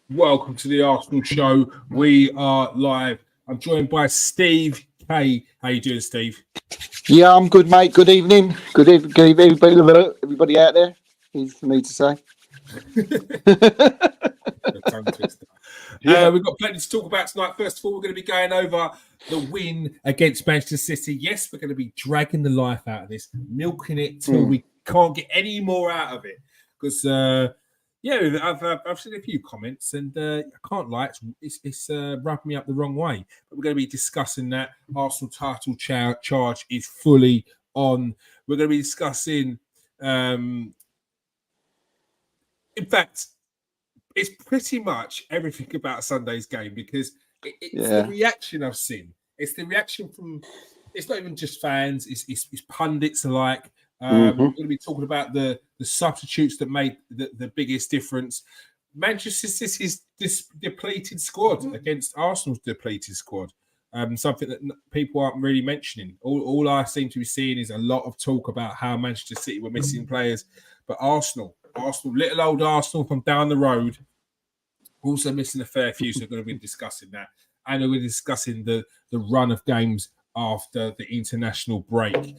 Welcome to the Arsenal Show. We are live. I'm joined by Steve K. How you doing, Steve? Yeah, I'm good, mate. Good evening. Good evening, everybody out there. Easy for me to say. Tongue twister. Yeah. We've got plenty to talk about tonight. First of all, we're going to be going over the win against Manchester City. Yes, we're going to be dragging the life out of this, milking it till we can't get any more out of it. Because, I've seen a few comments and I can't lie, it's rubbed me up the wrong way. But we're going to be discussing that. Arsenal title charge is fully on. We're going to be discussing, in fact, it's pretty much everything about Sunday's game because it's the reaction I've seen. It's the reaction from, it's not even just fans, it's pundits alike. We're going to be talking about the substitutes that made the biggest difference. Manchester City's depleted squad against Arsenal's depleted squad. Something that people aren't really mentioning. All I seem to be seeing is a lot of talk about how Manchester City were missing players. But Arsenal, little old Arsenal from down the road, also missing a fair few. So we're going to be discussing that. And we're discussing the run of games after the international break.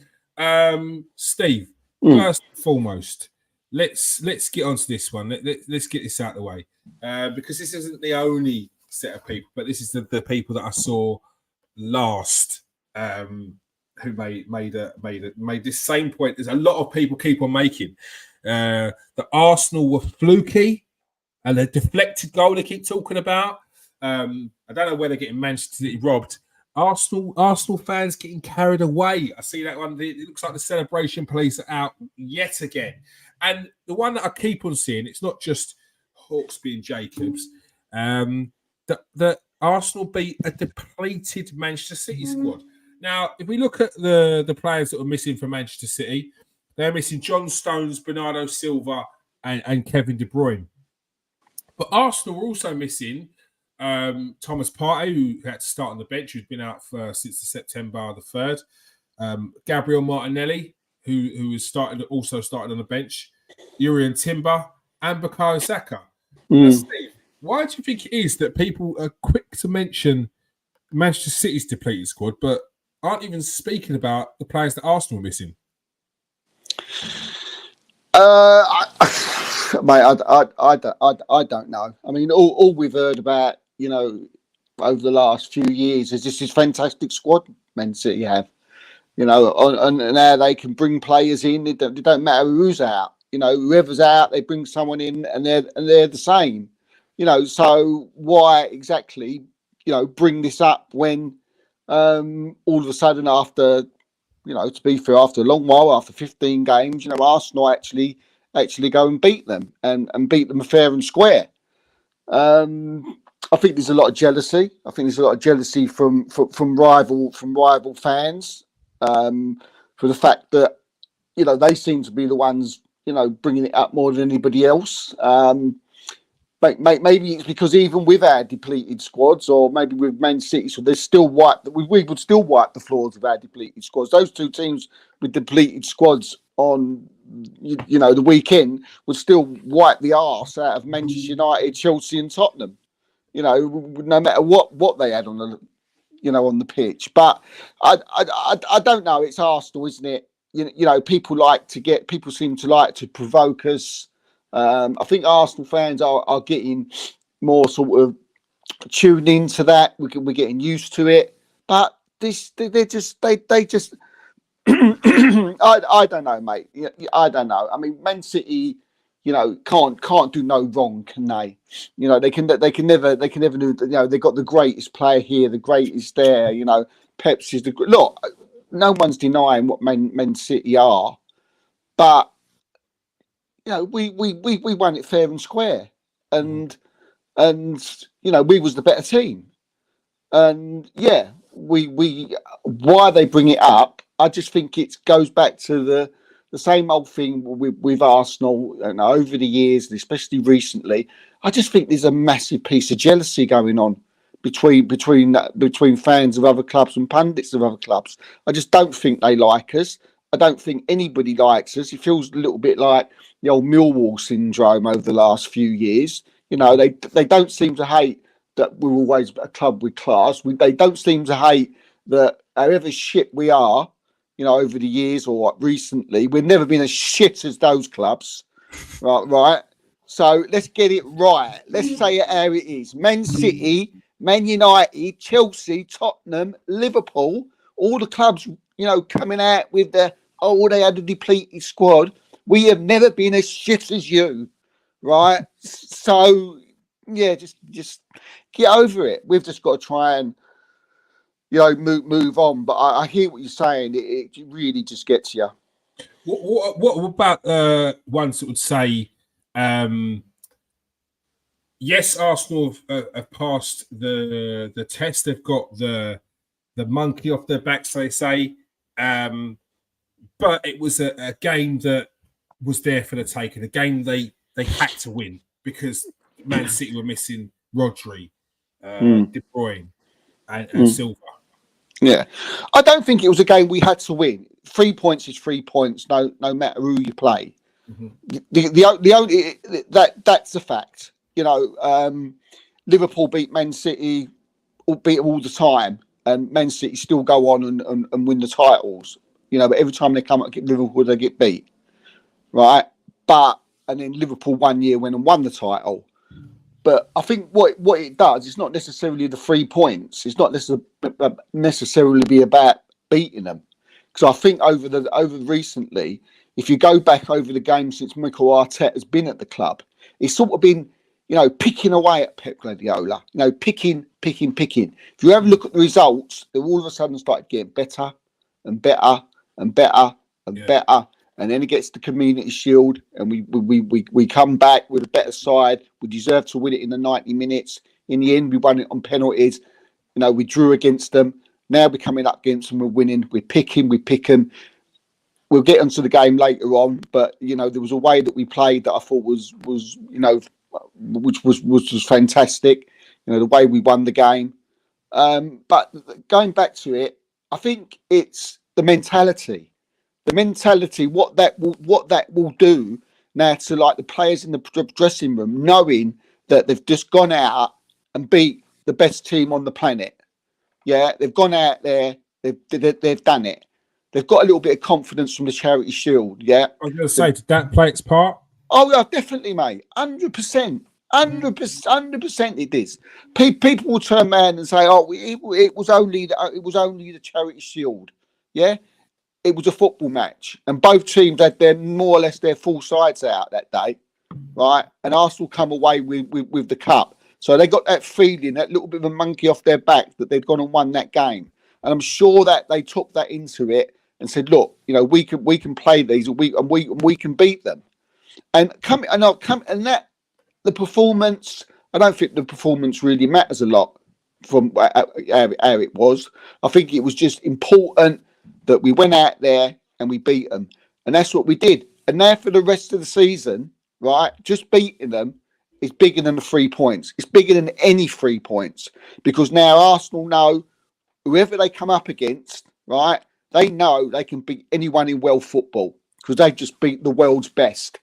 Steve, first and foremost, let's get onto this one. Let's get this out of the way because this isn't the only set of people, but this is the people that I saw last who made this same point. There's a lot of people keep on making that Arsenal were fluky and the deflected goal they keep talking about. I don't know where they're getting Manchester City robbed. Arsenal fans getting carried away. I see that one. It looks like the celebration police are out yet again. And the one that I keep on seeing, it's not just Hawksby and Jacobs, that Arsenal beat a depleted Manchester City squad. Now, if we look at the players that were missing from Manchester City, they're missing John Stones, Bernardo Silva, and Kevin De Bruyne. But Arsenal were also missing Thomas Partey, who had to start on the bench, who's been out since September the 3rd. Gabriel Martinelli, who was also started on the bench. Urian Timber and Bukayo Saka. Now, Steve, why do you think it is that people are quick to mention Manchester City's depleted squad, but aren't even speaking about the players that Arsenal are missing? Mate, I don't know. I mean, all we've heard about, over the last few years is this fantastic squad Man City have. And how they can bring players in. It don't matter who's out. Whoever's out, they bring someone in, and they're the same. So why exactly, bring this up when all of a sudden after, to be fair, after a long while, after 15 games, Arsenal actually go and beat them and beat them fair and square. I think there's a lot of jealousy. I think there's a lot of jealousy from rival fans for the fact that they seem to be the ones bringing it up more than anybody else. Maybe it's because even with our depleted squads, or maybe with Man City, so there's still we would still wipe the floors of our depleted squads. Those two teams with depleted squads on the weekend would still wipe the arse out of Manchester United, Chelsea, and Tottenham. No matter what they had on the pitch. But I don't know. It's Arsenal, isn't it? People seem to like to provoke us. I think Arsenal fans are getting more sort of tuned into that. We're getting used to it. But they just I don't know, mate. I don't know. I mean, Man City, can't do no wrong, can they? They can never do. They've got the greatest player here, the greatest there. Pep's is the look. No one's denying what Man City are, but we won it fair and square, and we was the better team, and why they bring it up. I just think it goes back to the same old thing with Arsenal, and over the years, and especially recently. I just think there's a massive piece of jealousy going on between fans of other clubs and pundits of other clubs. I just don't think they like us. I don't think anybody likes us. It feels a little bit like the old Millwall syndrome over the last few years. You know, they don't seem to hate that we're always a club with class. They don't seem to hate that however shit we are, you know, over the years or recently, we've never been as shit as those clubs. Right. So let's get it right. Let's say it how it is. Man City, Man United, Chelsea, Tottenham, Liverpool, all the clubs, you know, coming out with they had a depleted squad. We have never been as shit as you. Right. So yeah, just get over it. We've just got to try and, you know, move on. But I hear what you're saying. It really just gets you. What about ones that would say, yes, Arsenal have passed the test. They've got the monkey off their back, so they say. But it was a game that was there for the taking. A game they had to win because Man City were missing Rodri, De Bruyne, and Silva. Yeah, I don't think it was a game we had to win. 3 points is 3 points, no matter who you play. The only that's a fact. You know, Liverpool beat Man City, beat them all the time, and Man City still go on and win the titles. You know, but every time they come up against Liverpool, they get beat, right? And then Liverpool 1 year went and won the title. But I think what it does, it's not necessarily the 3 points. It's not necessarily be about beating them. Because I think over recently, if you go back over the game since Mikel Arteta has been at the club, it's sort of been, you know, picking away at Pep Guardiola. You know, picking. If you have a look at the results, they all of a sudden started getting better and better and better and better. And then it gets the Community Shield, and we come back with a better side. We deserve to win it in the 90 minutes. In the end, we won it on penalties. You know, we drew against them. Now we're coming up against them. We're winning. We pick them. We'll get onto the game later on, but you know, there was a way that we played that I thought was you know, which was fantastic. You know, the way we won the game. But going back to it, I think it's the mentality. The mentality, what that will do now to like the players in the dressing room, knowing that they've just gone out and beat the best team on the planet. Yeah, they've gone out there, they've done it. They've got a little bit of confidence from the Charity Shield. Yeah, I was going to say, did that play its part? Oh yeah, definitely, mate. 100%. 100% it is. People will turn around and say, "Oh, it was only the Charity Shield." Yeah. It was a football match, and both teams had their more or less their full sides out that day, right? And Arsenal come away with the cup, so they got that feeling, that little bit of a monkey off their back that they'd gone and won that game. And I'm sure that they took that into it and said, "Look, you know, we can play these, and we can beat them." And the performance. I don't think the performance really matters a lot from how it was. I think it was just important that we went out there and we beat them. And that's what we did. And now for the rest of the season, right, just beating them is bigger than the 3 points. It's bigger than any 3 points. Because now Arsenal know whoever they come up against, right, they know they can beat anyone in world football because they just beat the world's best.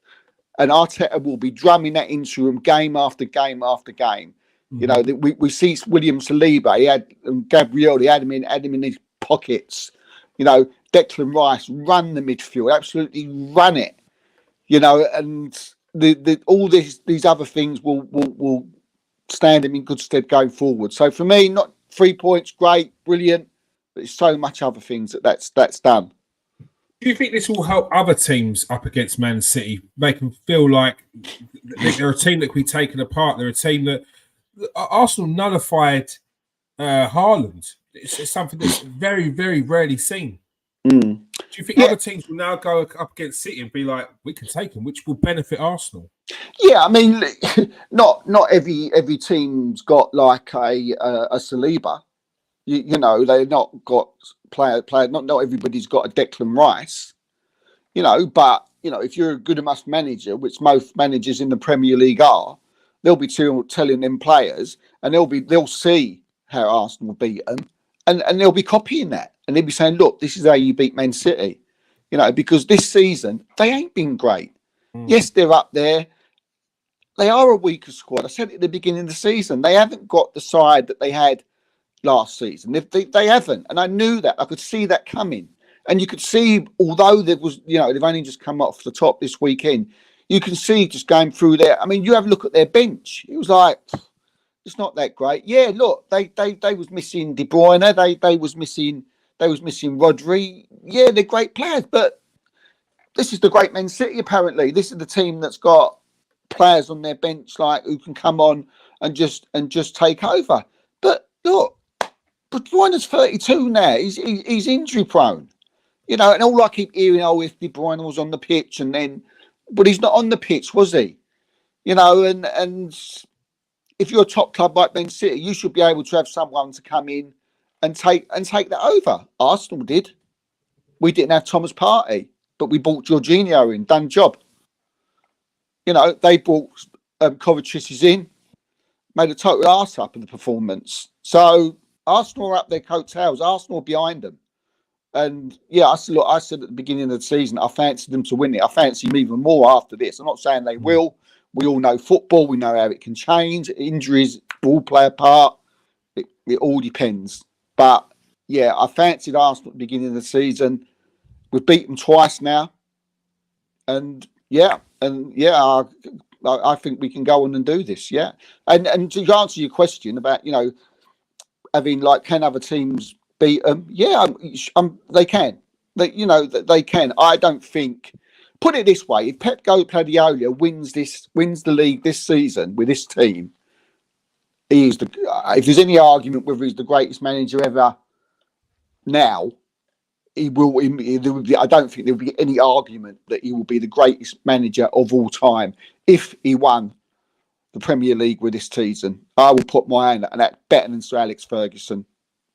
And Arteta will be drumming that into them game after game after game. Mm-hmm. You know, we see William Saliba, he had Gabriel, he had him in his pockets. You know, Declan Rice, run the midfield, absolutely run it. You know, and all these other things will stand him in good stead going forward. So for me, not 3 points, great, brilliant, but there's so much other things that's done. Do you think this will help other teams up against Man City, make them feel like they're a team that can be taken apart? They're a team that Arsenal nullified Haaland. It's something that's very, very rarely seen. Do you think other teams will now go up against City and be like, we can take them, which will benefit Arsenal? Yeah, I mean, not every team's got like a Saliba. You know, they've not got player. Not everybody's got a Declan Rice. You know, but you know, if you're a good enough manager, which most managers in the Premier League are, they'll be telling them players, and they'll see how Arsenal beat them. And they'll be copying that. And they'll be saying, look, this is how you beat Man City. You know, because this season, they ain't been great. Yes, they're up there. they are a weaker squad. I said it at the beginning of the season. They haven't got the side that they had last season. They haven't, and I knew that. I could see that coming. And you could see, although there was, they've only just come off the top this weekend, you can see just going through there. I mean, you have a look at their bench. It was like, it's not that great. Yeah, look, they was missing De Bruyne. They was missing Rodri. Yeah, they're great players, but this is the great Man City. Apparently, this is the team that's got players on their bench like who can come on and just take over. But look, De Bruyne's 32 now. He's injury prone. And all I keep hearing, if De Bruyne was on the pitch but he's not on the pitch, was he? And if you're a top club like Man City, you should be able to have someone to come in and take that over. Arsenal did. We didn't have Thomas Partey, but we brought Jorginho in, done job. They brought Kovacic in, made a total arse up of the performance. So Arsenal are up their coattails. Arsenal are behind them. And yeah, I said at the beginning of the season, I fancied them to win it. I fancy them even more after this. I'm not saying they will. We all know football. We know how it can change. Injuries all play a part. It all depends. But yeah, I fancied Arsenal at the beginning of the season. We've beaten them twice now. And I think we can go on and do this. Yeah. And to answer your question about, having can other teams beat them? Yeah, they can. They can. I don't think. Put it this way: if Pep Guardiola wins the league this season with this team, he is if there's any argument whether he's the greatest manager ever, now he will. I don't think there will be any argument that he will be the greatest manager of all time if he won the Premier League with this season. I will put my hand on that, better than Sir Alex Ferguson,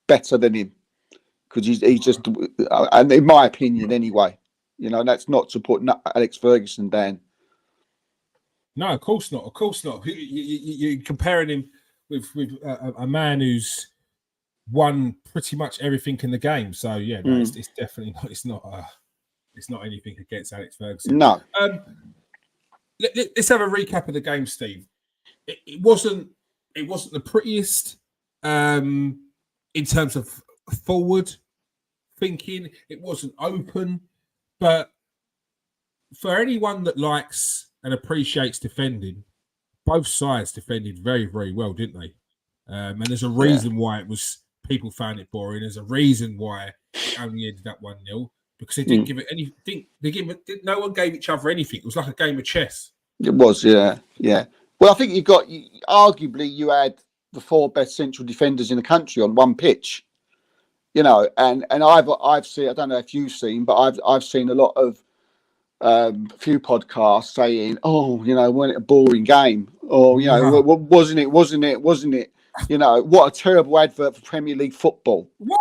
better than him, because he's just, and in my opinion anyway, that's not to put Alex Ferguson down. No, of course not. Of course not. You're comparing him with a man who's won pretty much everything in the game. So yeah, no, it's definitely not. It's not anything against Alex Ferguson. No. Let's have a recap of the game, Steve. It wasn't the prettiest in terms of forward thinking. It wasn't open, but for anyone that likes and appreciates defending, both sides defended very, very well, didn't they? And there's a reason why people found it boring. There's a reason why it only ended up 1-0, because they didn't give it anything. No one gave each other anything. It was like a game of chess. It was, yeah. Well, I think arguably you had the four best central defenders in the country on one pitch. And I've seen, I don't know if you've seen, but I've seen a lot of few podcasts saying, wasn't it a boring game? Or, wasn't it? What a terrible advert for Premier League football. What?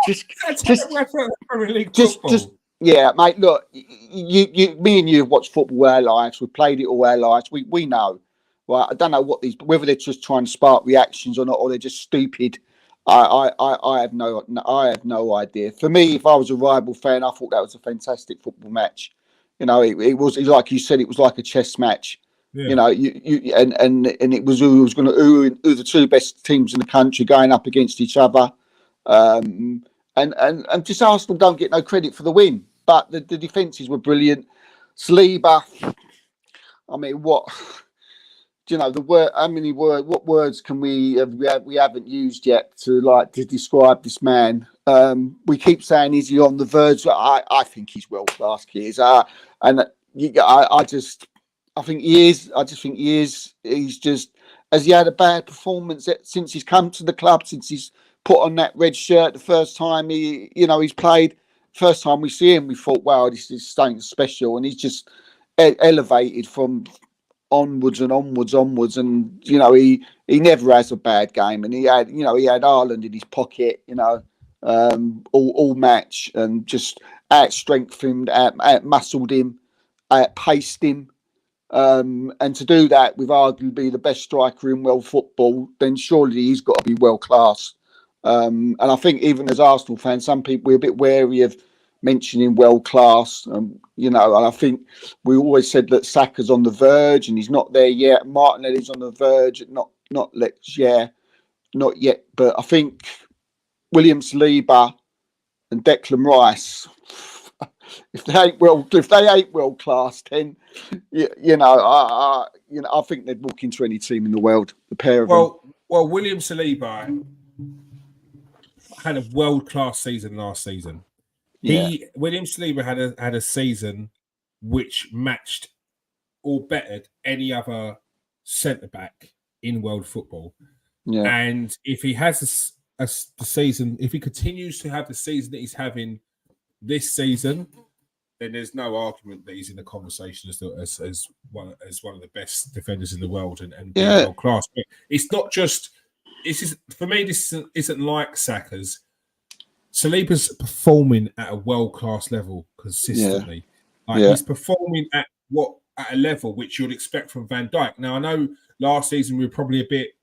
Terrible advert for Premier League football? Yeah, mate, look, me and you have watched football all our lives. We've played it all our lives. We know. Well, I don't know whether they're just trying to spark reactions or not, or they're just stupid. I have no idea. For me, if I was a rival fan, I thought that was a fantastic football match. It was like you said, it was like a chess match. Yeah. And it was who the two best teams in the country going up against each other. And just Arsenal don't get no credit for the win, but the defences were brilliant. Saliba, I mean, what? The word? How many words? What words can we haven't used yet to describe this man? We keep saying, is he on the verge? I think he's world class, kids. I think he is. I just think he is. He's just, has he had a bad performance since he's come to the club? Since he's put on that red shirt the first time he's played. First time we see him, we thought, wow, this is something special, and he's just elevated from onwards, and he never has a bad game, and he had Haaland in his pocket, all match, and just out-strengthened, out-muscled him, out-paced him, and to do that with arguably the best striker in world football, then surely he's got to be world class. And I think even as Arsenal fans, some people we're a bit wary of mentioning world class. And I think we always said that Saka's on the verge, and he's not there yet. Martinelli's on the verge, not yet. But I think William Saliba and Declan Rice, if they ain't world class, then I think they'd walk into any team in the world. The pair of them. Well, William Saliba had a world class season last season. William Saliba had a season which matched or bettered any other centre back in world football. Yeah. And if he has the season, if he continues to have the season that he's having this season, then there's no argument that he's in the conversation as one of the best defenders in the world and world class. But it's not just. For me, this isn't like Saka's. Saliba's performing at a world class level consistently. He's performing at a level which you'd expect from Van Dijk. Now I know last season we were probably a bit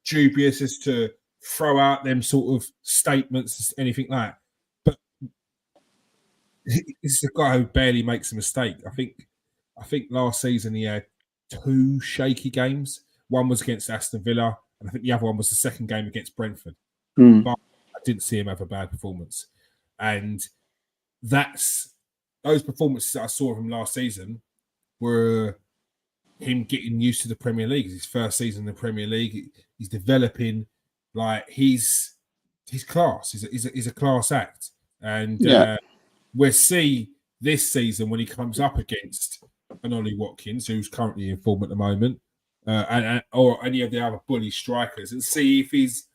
dubious as to throw out them sort of statements, anything like that. But this is a guy who barely makes a mistake. I think last season he had 2 shaky games. One was against Aston Villa, and I think the other one was the second game against Brentford. But I didn't see him have a bad performance. And those performances that I saw of him last season were him getting used to the Premier League. It's his first season in the Premier League. He's developing. He's class. He's a class act. And we'll see this season when he comes up against an Ollie Watkins, who's currently in form at the moment, or any of the other bully strikers, and see if he's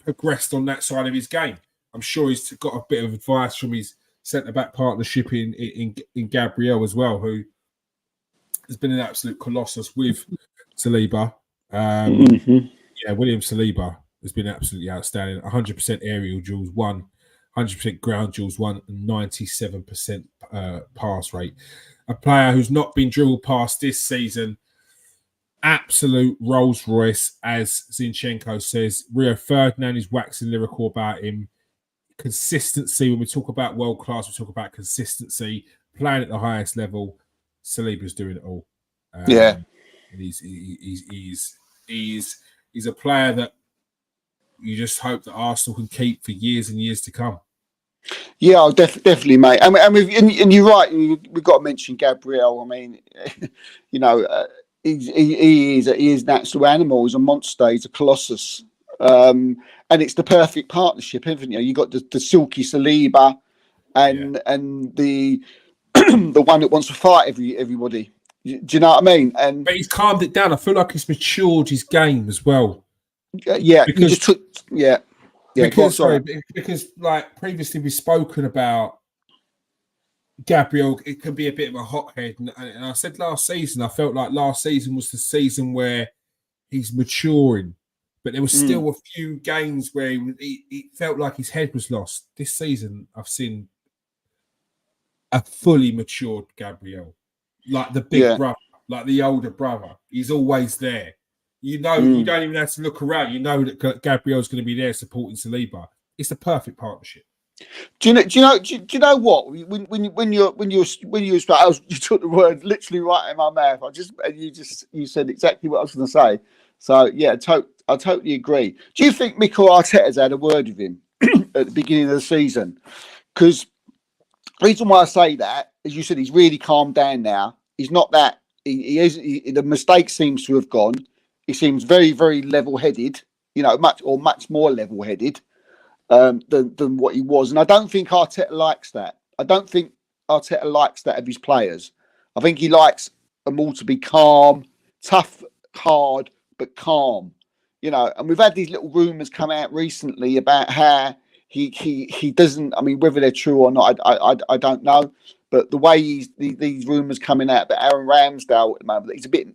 progressed on that side of his game. I'm sure he's got a bit of advice from his centre-back partnership in Gabriel as well, who has been an absolute colossus with Saliba. William Saliba has been absolutely outstanding. 100% aerial duels, 100% ground duels, 97% pass rate. A player who's not been dribbled past this season. Absolute Rolls Royce, as Zinchenko says. Rio Ferdinand is waxing lyrical about him. Consistency. When we talk about world class, we talk about consistency. Playing at the highest level. Saliba's doing it all. And he's a player that you just hope that Arsenal can keep for years and years to come. Yeah, definitely, mate. And you're right. We've got to mention Gabriel. I mean, he is an actual animal. He's a monster. He's a colossus. And it's the perfect partnership, haven't you? You got the silky Saliba and the the one that wants to fight everybody. Do you know what I mean? But he's calmed it down. I feel like he's matured his game as well. Because like previously we've spoken about Gabriel, it can be a bit of a hothead, and I said last season, I felt like last season was the season where he's maturing, but there was still a few games where he felt like his head was lost. This season, I've seen a fully matured Gabriel, like the big brother, like the older brother. He's always there. You don't even have to look around. You know that Gabriel's going to be there supporting Saliba. It's the perfect partnership. Do you know what? When you took the word literally right in my mouth. You said exactly what I was going to say. So yeah, I totally agree. Do you think Mikel Arteta's had a word with him at the beginning of the season? Because the reason why I say that, as you said, he's really calmed down now. He's not that. The mistake seems to have gone. He seems very, very level-headed. Much more level-headed than what he was. And I don't think Arteta likes that. I don't think Arteta likes that of his players. I think he likes them all to be calm, tough, hard, but calm. And we've had these little rumours come out recently about how he doesn't. I mean, whether they're true or not, I don't know. But the way these rumours coming out about Aaron Ramsdale at the moment, he's a bit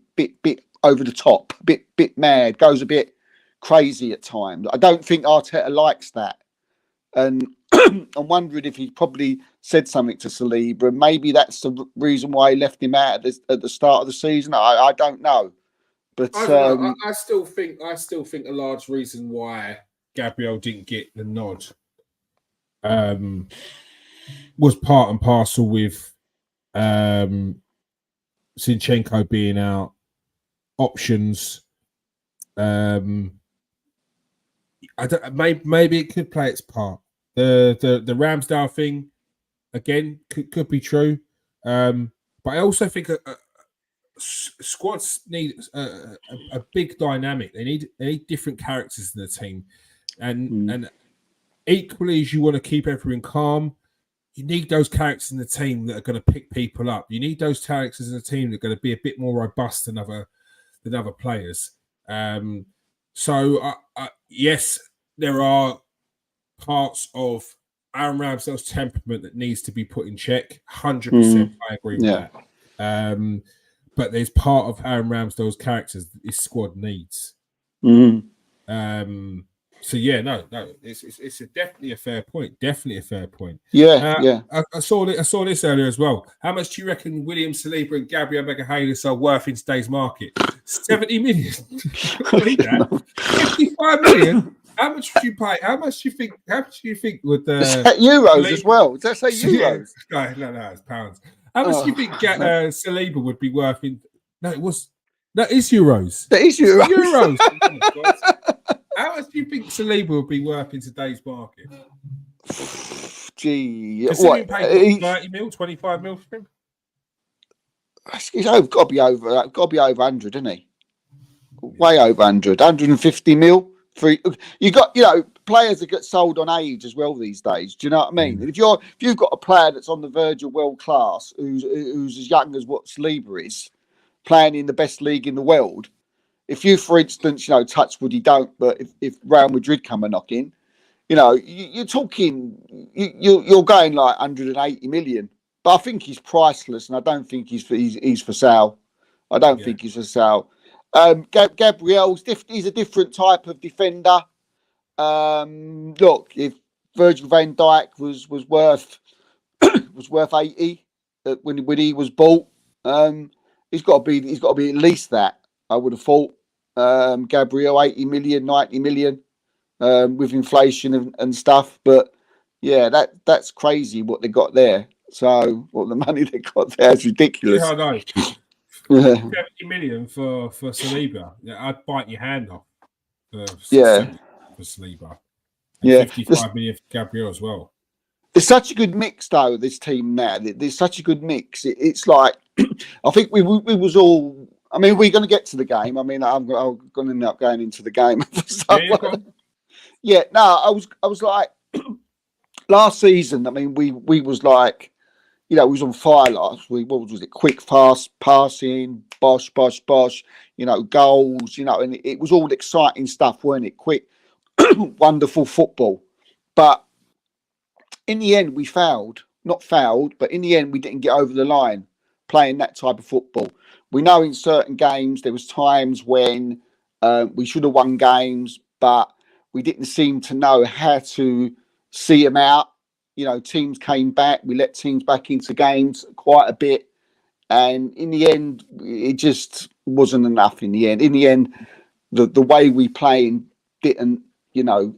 over the top, bit mad, goes a bit crazy at times. I don't think Arteta likes that, and I'm wondering if he probably said something to Saliba, and maybe that's the reason why he left him out at the start of the season. I don't know, but I still think a large reason why Gabriel didn't get the nod was part and parcel with Zinchenko being out, options. I don't. Maybe it could play its part. The Ramsdale thing again could be true, but I also think squads need a big dynamic. They need different characters in the team, and equally as you want to keep everyone calm, you need those characters in the team that are going to pick people up. You need those characters in the team that are going to be a bit more robust than other players. So yes, there are parts of Aaron Ramsdale's temperament that needs to be put in check. 100%, I agree with that. But there's part of Aaron Ramsdale's characters that this squad needs. So yeah, no, it's definitely a fair point. Definitely a fair point. Yeah. I saw this earlier as well. How much do you reckon William Saliba and Gabriel Magalhaes are worth in today's market? 70 million. 55 million. How much would you pay? How much do you think would euros Saliba, as well? Does that say euros? No, it's pounds. How much do you think Saliba would be worth in? No, that is euros. That is euros. Euros. How much do you think Saliba would be worth in today's market? Gee, what? 30 mil, 25 mil for him? He's got to be over 100, isn't he? Way over 100, 150 mil. You got, players that get sold on age as well these days. Do you know what I mean? If you've got a player that's on the verge of world class, who's as young as what Saliba is, playing in the best league in the world. If you, for instance, touch wood, you don't, but if Real Madrid come a knocking, you're talking, you're going like 180 million. But I think he's priceless, and I don't think he's for sale. I don't think he's for sale. Gabriel's he's a different type of defender. Look, if Virgil van Dijk was worth 80 when he was bought, he's got to be at least that. I would have thought. Gabriel 80 million, 90 million with inflation and stuff, but yeah, that's crazy what they got there. So the money they got there is ridiculous. Yeah, I know. 70 million for Saliba. Yeah, I'd bite your hand off. For Saliba. And 55 million for Gabriel as well. It's such a good mix, though. This team now. There's such a good mix. It's like I think we was all. I mean, we're going to get to the game. I mean, I'm going to end up going into the game. I was like last season. I mean, we was like. We was on fire last week. What was it? Quick, fast passing, bosh, goals, and it was all exciting stuff, weren't it? Quick, wonderful football. But in the end, we failed. Not failed, but in the end, we didn't get over the line playing that type of football. We know in certain games, there was times when we should have won games, but we didn't seem to know how to see them out. Teams came back. We let teams back into games quite a bit. And in the end, it just wasn't enough in the end. In the end, the way we played didn't work,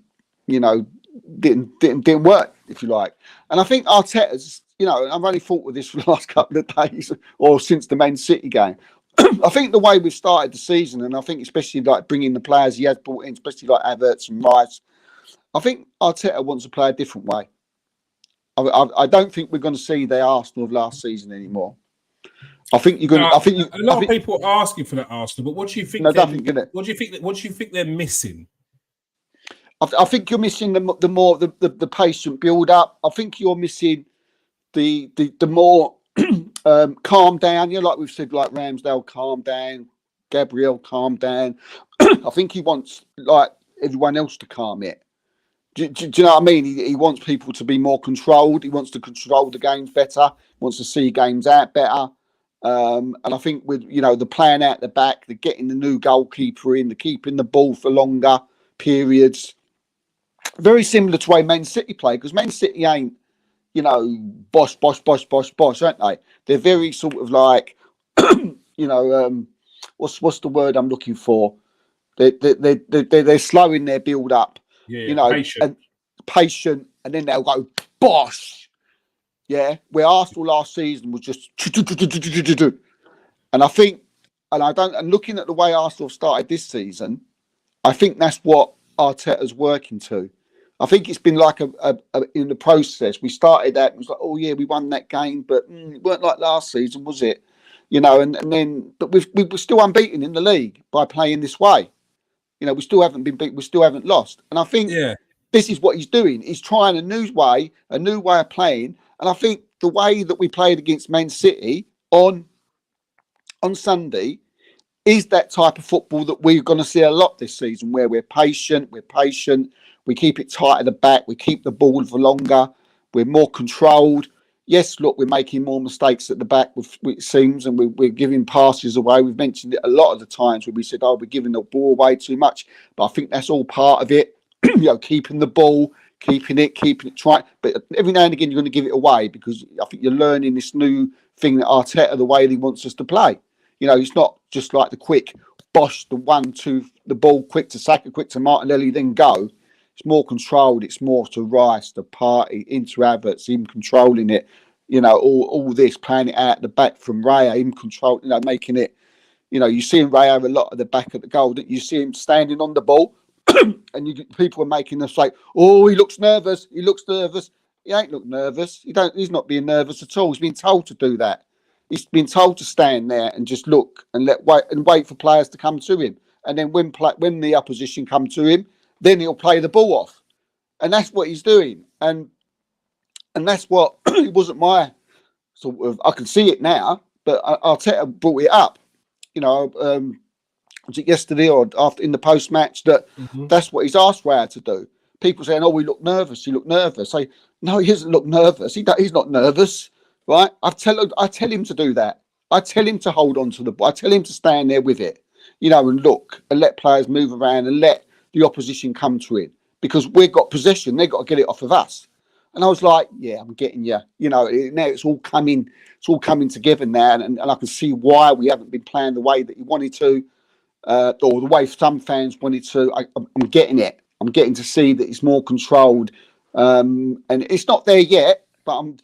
if you like. And I think Arteta's, I've only thought with this for the last couple of days or since the Man City game. I think the way we've started the season, and I think especially like bringing the players he has brought in, especially like Havertz and Rice, I think Arteta wants to play a different way. I don't think we're going to see the Arsenal of last season anymore. I think you're going to. A lot of people are asking for that Arsenal, but what do you think? What do you think they're missing? I think you're missing the patient build up. I think you're missing the more calm down. Like we've said, like Ramsdale, calm down. Gabriel, calm down. I think he wants like everyone else to calm it. Do you know what I mean? He wants people to be more controlled. He wants to control the games better. Wants to see games out better. And I think with the playing out the back, the getting the new goalkeeper in, the keeping the ball for longer periods, very similar to the way Man City play. Because Man City ain't bosh, aren't they? They're very sort of like what's the word I'm looking for? They're slowing their build up. Patient. Patient, and then they'll go bosh, Yeah, where Arsenal last season was just, and I think, and looking at the way Arsenal started this season, I think that's what Arteta's working to. I think it's been like in the process. We started that, it was like, oh yeah, we won that game, but it weren't like last season, was it? You know, and then, but we were still unbeaten in the league by playing this way. You know, we still haven't been beat, we still haven't lost. And I think this is what he's doing. He's trying a new way of playing. And I think the way that we played against Man City on Sunday is that type of football that we're going to see a lot this season, where we're patient, we keep it tight at the back, we keep the ball for longer, we're more controlled. Yes, look, we're making more mistakes at the back, it seems, and we're giving passes away. We've mentioned it a lot of the times where we said, oh, we're giving the ball away too much. But I think that's all part of it. You know, keeping the ball, keeping it tight. But every now and again, you're going to give it away, because I think you're learning this new thing that Arteta, the way he wants us to play. You know, it's not just like the quick bosh, the 1-2, the ball quick to Saka, quick to Martinelli, then go. It's more controlled. It's more to Rice, the party, into Havertz, him controlling it. You know, all this, playing it out the back from Raya, him controlling, you know, making it. You know, you see Raya a lot at the back of the goal. Don't you see him standing on the ball, and people are making us say, "Oh, he looks nervous. He looks nervous." He ain't look nervous. He's not being nervous at all. He's been told to do that. He's been told to stand there and just look and wait for players to come to him. And then when the opposition come to him, then he'll play the ball off. And that's what he's doing. And that's what it wasn't my sort of. I can see it now, but Arteta brought it up. You know, was it yesterday or after in the post match that that's what he's asked Raya to do. People saying, "Oh, he looked nervous. He looked nervous." Say, no, he doesn't look nervous. He's not nervous. Right? I tell him to do that. I tell him to hold on to the ball. I tell him to stand there with it, you know, and look and let players move around and let the opposition come to him, because we've got possession. They've got to get it off of us. And I was like, yeah, I'm getting you. You know, now it's all coming together now, and I can see why we haven't been playing the way that he wanted to, or the way some fans wanted to. I'm getting it. I'm getting to see that it's more controlled, and it's not there yet, but I'm.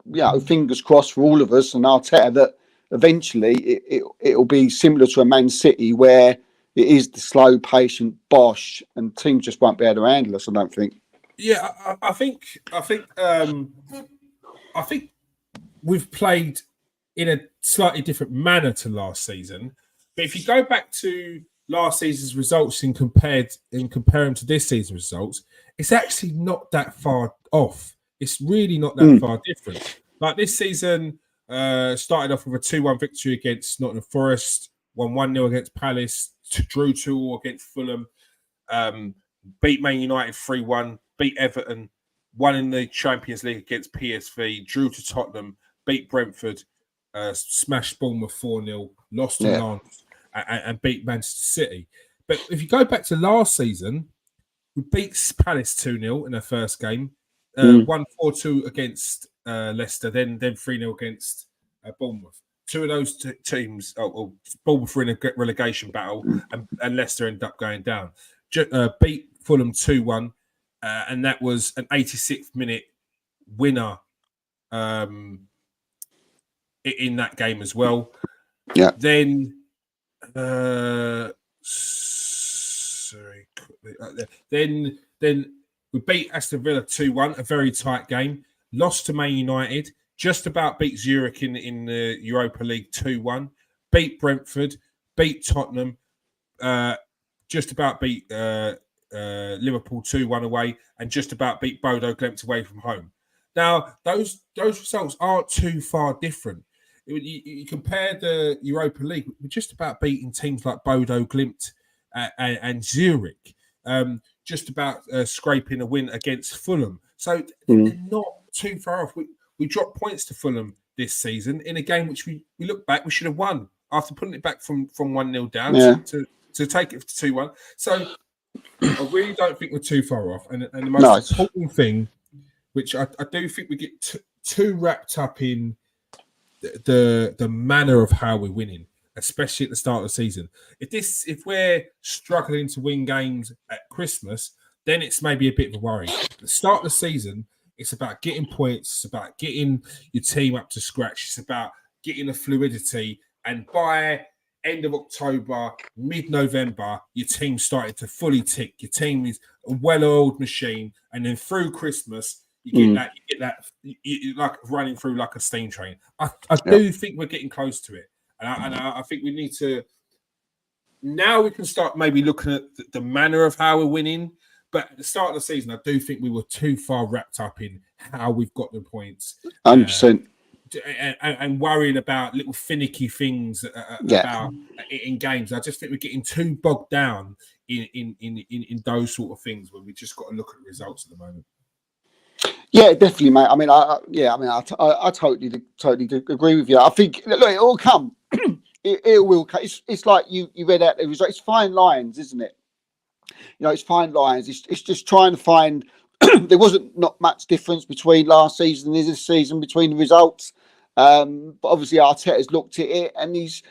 You know, fingers crossed for all of us and Arteta that eventually it'll be similar to a Man City, where it is the slow, patient bosh, and teams just won't be able to handle us. I don't think. Yeah, I think we've played in a slightly different manner to last season. But if you go back to last season's results and compare them to this season's results, it's actually not that far off. It's really not that far different. Like this season, started off with a 2-1 victory against Nottingham Forest, won 1-0 against Palace, drew 2-2 against Fulham, beat Man United 3-1, beat Everton, won in the Champions League against PSV, drew to Tottenham, beat Brentford, smashed Bournemouth 4-0, lost to Lens, and beat Manchester City. But if you go back to last season, we beat Palace 2-0 in their first game. Won 4-2 against Leicester, then 3-0 against Bournemouth. Two of those teams, Bournemouth were in a relegation battle, and Leicester ended up going down. Beat Fulham 2-1, and that was an 86th minute winner in that game as well. Yeah. Then, then we beat Aston Villa 2-1, a very tight game. Lost to Man United, just about beat Zurich in the Europa League 2-1. Beat Brentford, beat Tottenham, just about beat Liverpool 2-1 away, and just about beat Bodo Glimt away from home. Now, those results aren't too far different. You compare the Europa League, we're just about beating teams like Bodo Glimt and Zurich. Just about scraping a win against Fulham. So they're not too far off. We dropped points to Fulham this season in a game which we look back, we should have won after putting it back from 1-0 down to take it to 2-1. So I really don't think we're too far off. And the most important thing, which I do think we get too wrapped up in the manner of how we're winning, especially at the start of the season. If we're struggling to win games at Christmas, then it's maybe a bit of a worry. At the start of the season, It's about getting points. It's about getting your team up to scratch. It's about getting the fluidity. And by end of October, mid-November, your team started to fully tick. Your team is a well-oiled machine. And then through Christmas, you get that, like running through like a steam train. I do think we're getting close to it. And I think we need to, now we can start maybe looking at the manner of how we're winning. But at the start of the season, I do think we were too far wrapped up in how we've got the points. 100%. And worrying about little finicky things about in games. I just think we're getting too bogged down in those sort of things when we just got to look at the results at the moment. Yeah, definitely, mate. I mean, I totally agree with you. I think, look, it will come. it will come. It's like you read out the results. It's fine lines, isn't it? It's fine lines. It's just trying to find. There wasn't not much difference between last season and this season between the results. But obviously Arteta's looked at it and he's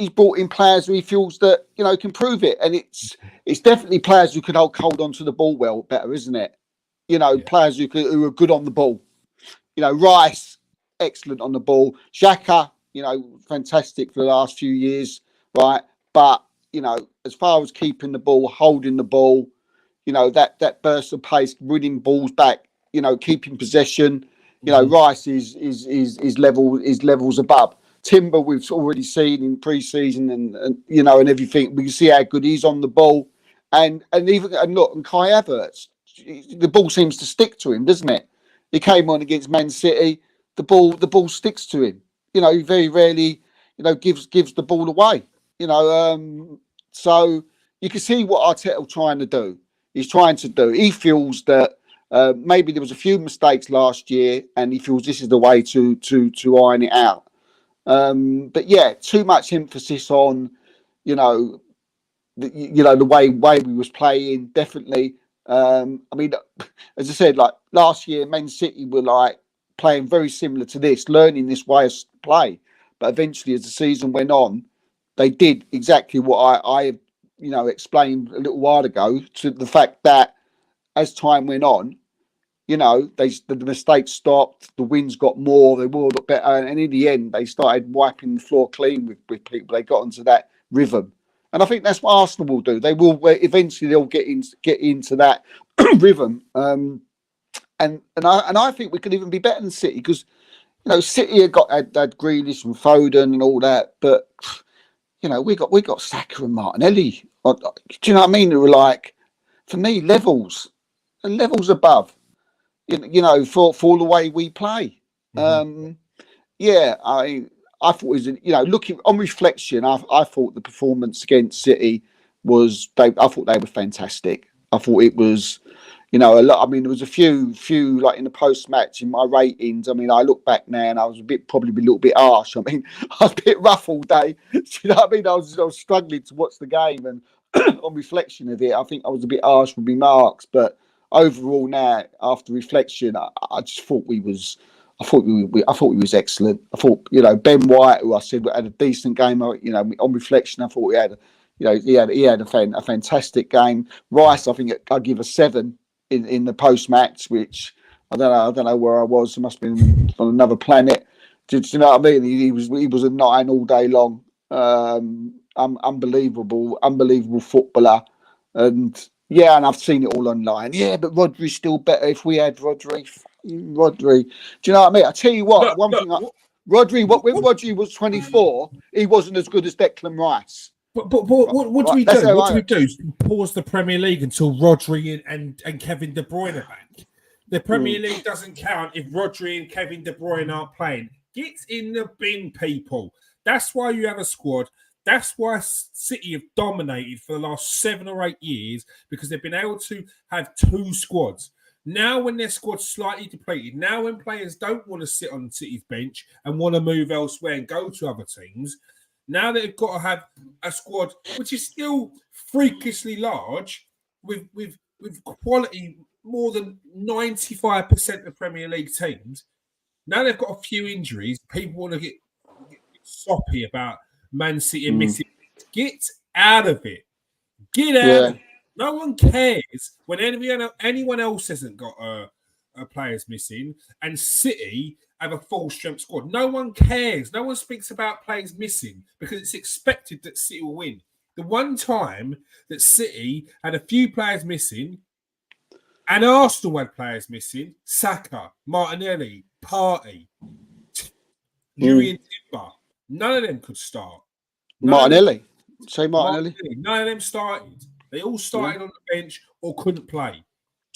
brought in players who he feels that can prove it, and it's definitely players who can hold on to the ball well better, isn't it? Players who are good on the ball. Rice, excellent on the ball. Saka, fantastic for the last few years, right? But as far as keeping the ball, holding the ball, that burst of pace, winning balls back, keeping possession, Rice is levels above. Timber, we've already seen in pre-season and everything. We can see how good he's on the ball, and Kai Havertz, the ball seems to stick to him, doesn't it? He came on against Man City. The ball sticks to him. He very rarely, gives the ball away. So you can see what Arteta trying to do. He's trying to do. He feels that maybe there was a few mistakes last year, and he feels this is the way to iron it out. But yeah, too much emphasis on, the way we was playing. Definitely. I mean, as I said, like last year, Man City were like playing very similar to this, learning this way of play. But eventually, as the season went on, they did exactly what I explained a little while ago, to the fact that as time went on, the mistakes stopped, the wins got more, they all got better, and in the end, they started wiping the floor clean with people. They got into that rhythm. And I think that's what Arsenal will do. They will eventually. They'll get into that rhythm. And I think we could even be better than City, because City had Grealish and Foden and all that, but we got Saka and Martinelli. Do you know what I mean? They were like, for me, levels above. For the way we play. Mm-hmm. I thought it was, looking on reflection, I thought the performance against City was, I thought they were fantastic. I thought it was, a lot. I mean, there was a few like in the post match in my ratings. I mean, I look back now and I was probably a little bit harsh. I mean, I was a bit rough all day. Do you know what I mean? I was struggling to watch the game, and on reflection of it, I think I was a bit harsh with my marks. But overall, now after reflection, I just thought we was. I thought we was excellent. I thought, Ben White, who I said had a decent game. On reflection, I thought he had a fantastic game. Rice, I think I'd give a 7 in the post match, which I don't know where I was. I must have been on another planet. Do you know what I mean? He was a 9 all day long. Unbelievable footballer, and I've seen it all online. Yeah, but Rodri's still better. If we had Rodri. Do you know what I mean? I tell you what, Rodri. When Rodri was 24, he wasn't as good as Declan Rice. But what do we do? What do we do? Pause the Premier League until Rodri and Kevin De Bruyne are back. The Premier League doesn't count if Rodri and Kevin De Bruyne aren't playing. Get in the bin, people. That's why you have a squad. That's why City have dominated for the last 7 or 8 years, because they've been able to have 2 squads. Now, when their squad's slightly depleted, now when players don't want to sit on City's bench and want to move elsewhere and go to other teams, now they've got to have a squad which is still freakishly large, with quality more than 95% of Premier League teams. Now they've got a few injuries. People want to get soppy about Man City missing. Get out of it. Get out of it. No one cares when anyone else hasn't got players missing, and City have a full strength squad. No one cares. No one speaks about players missing because it's expected that City will win. The one time that City had a few players missing and Arsenal had players missing, Saka, Martinelli, Partey, Yuri and Timber, none of them could start. Martinelli. Say Martinelli. None of them started. They all started on the bench or couldn't play.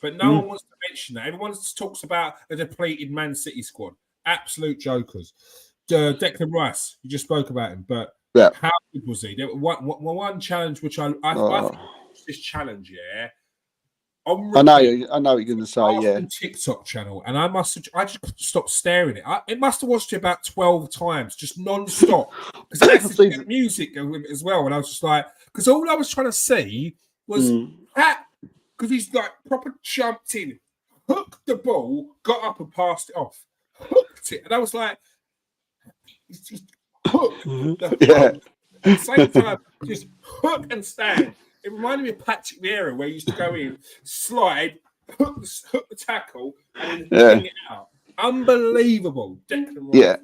But no one wants to mention that. Everyone talks about a depleted Man City squad. Absolute jokers. Declan Rice, you just spoke about him, but how good was he? There was one challenge which I think this challenge, I know what you're going to say, TikTok channel, and I just couldn't stop staring at it. It must have watched it about 12 times, just non-stop. Because it has music as well, and I was just like, because all I was trying to see was that, because he's like proper jumped in, hooked the ball, got up and passed it off, hooked it, and I was like, he's hooked the hook. At the same time, just hook and stand. It reminded me of Patrick Vieira, where he used to go in, slide, hook the tackle, and then bring it out. Unbelievable. Unreal,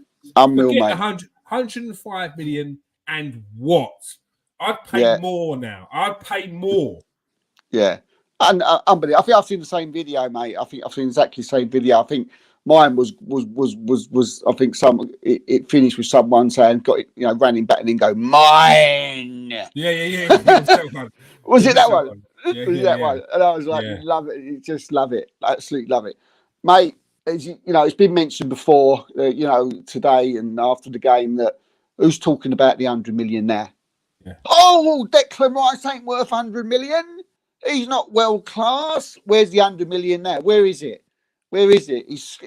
mate. 105 million and what? I'd pay more now. I'd pay more. Yeah. And unbelievable. I think I've seen the same video, mate. I think I've seen exactly the same video. I think mine was I think it finished with someone saying, ran him back and then go, mine. Yeah. Was it that one? Was it that one? And I was like, love it. You just love it. Absolutely love it. Mate, as it's been mentioned before, today and after the game, that who's talking about the 100 million now? Yeah. Oh, Declan Rice ain't worth 100 million. He's not world class. Where's the 100 million now? Where is it? He's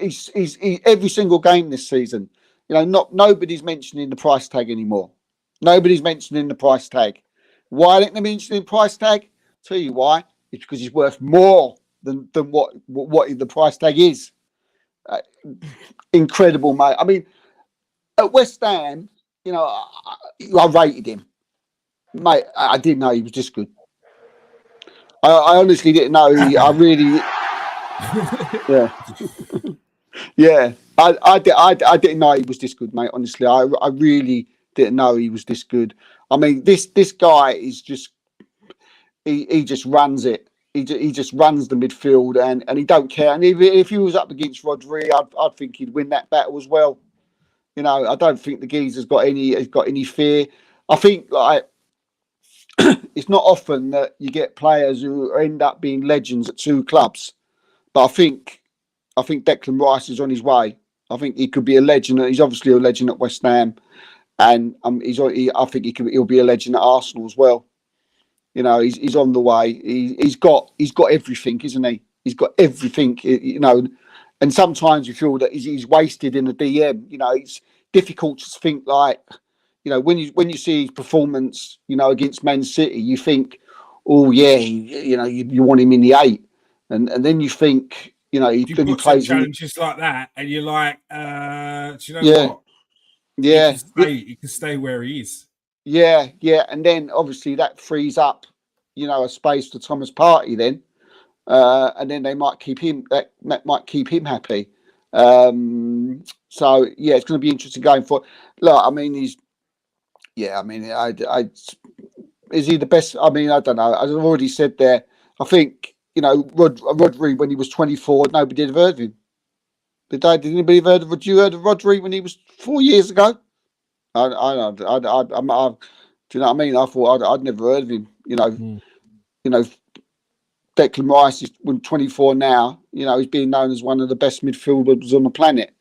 every single game this season. Nobody's mentioning the price tag anymore. Nobody's mentioning the price tag. Why aren't they mentioning price tag? Tell you why. It's because he's worth more than what the price tag is. Incredible, mate. I mean, at West Ham, I rated him, mate. I didn't know he was this good. I honestly didn't know. I really, I didn't know he was this good, mate. Honestly, I really didn't know he was this good. I mean, this guy is just he just runs it. He just runs the midfield and he don't care. And if he was up against Rodri, I'd think he'd win that battle as well. I don't think the geezer's got any fear. I think it's not often that you get players who end up being legends at two clubs, but I think Declan Rice is on his way. I think he could be a legend. He's obviously a legend at West Ham, and I think he'll be a legend at Arsenal as well. He's on the way. He's got everything, isn't he? He's got everything. And sometimes you feel that he's wasted in the DM. It's difficult to think like. When you see his performance, against Man City, you think, oh yeah, you want him in the 8, and then you think, he plays challenges like that, and you're like, do you know what? Yeah, he can stay where he is. Yeah, and then obviously that frees up, a space for Thomas Partey then, and then they might keep him. That might keep him happy. So yeah, it's going to be interesting going forward. Look, I mean, is he the best? I mean, I don't know. As I've already said there, I think Rodri when he was 24, nobody had heard of him. Did anybody heard of? You heard of Rodri when he was 4 years ago? I do you know what I mean? I thought I'd never heard of him. Declan Rice is 24 now. He's being known as one of the best midfielders on the planet.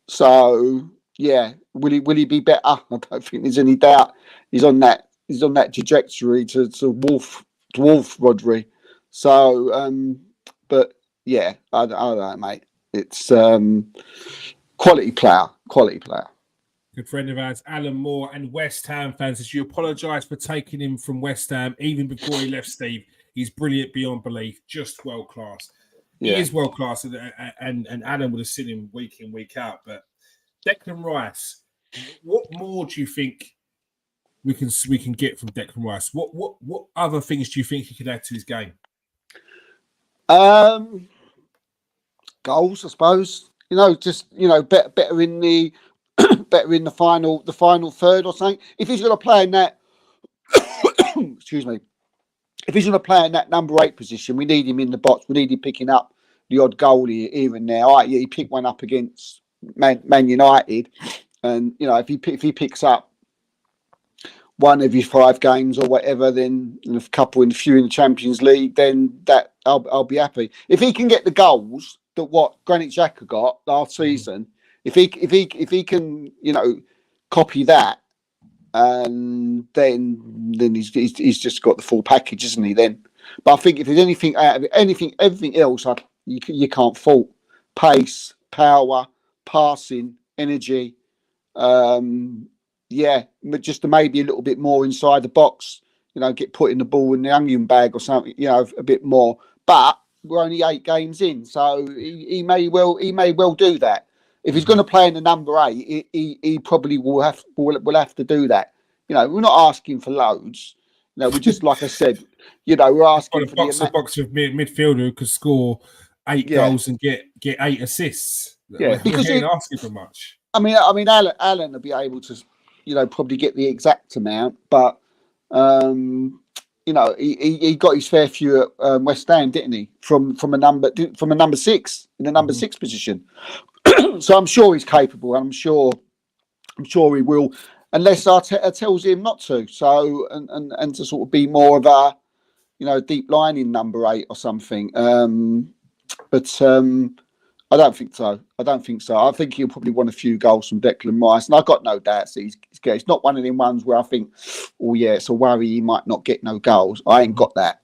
So yeah, will he be better? I don't think there's any doubt. He's on that trajectory to dwarf Rodri. So, but yeah, I don't know, mate. It's quality player. Good friend of ours, Alan Moore, and West Ham fans, as you apologise for taking him from West Ham even before he left, Steve. He's brilliant beyond belief, just world class. He is world class, and Alan would have seen him week in, week out. But Declan Rice, what more do you think we can get from Declan Rice? What other things do you think he could add to his game? goals, I suppose. Just better in the better in the final third or something. If he's going to play in that, excuse me, if he's going to play in that number 8 position, we need him in the box. We need him picking up the odd goal here and there. All right, yeah, he picked one up against Man United, and if he picks up one every 5 games or whatever, then a few in the Champions League, then that I'll be happy. If he can get the goals that what Granit Xhaka got last season, if he can copy that, and then he's just got the full package, isn't he? Then, but I think if there's anything out of it, everything else, you can't fault. Pace, power, passing, energy. Just maybe a little bit more inside the box. Get putting the ball in the onion bag or something. A bit more. But we're only 8 games in, so he may well do that. If he's going to play in the number 8, he probably will have to do that. We're not asking for loads. We just, like I said, we're asking for a box of midfielder who could score 8 goals and get 8 assists. Yeah, because he ain't asking for much. I mean, Alan will be able to, probably get the exact amount, but he got his fair few at West Ham, didn't he? From a number 6 in the number 6 position. So I'm sure he's capable, and I'm sure he will, unless Arteta tells him not to. So and to sort of be more of a deep line in number 8 or something. But I don't think so. I think he'll probably want a few goals from Declan Rice, and I've got no doubts that it's not one of them ones where I think, oh yeah, it's a worry he might not get no goals. I ain't got that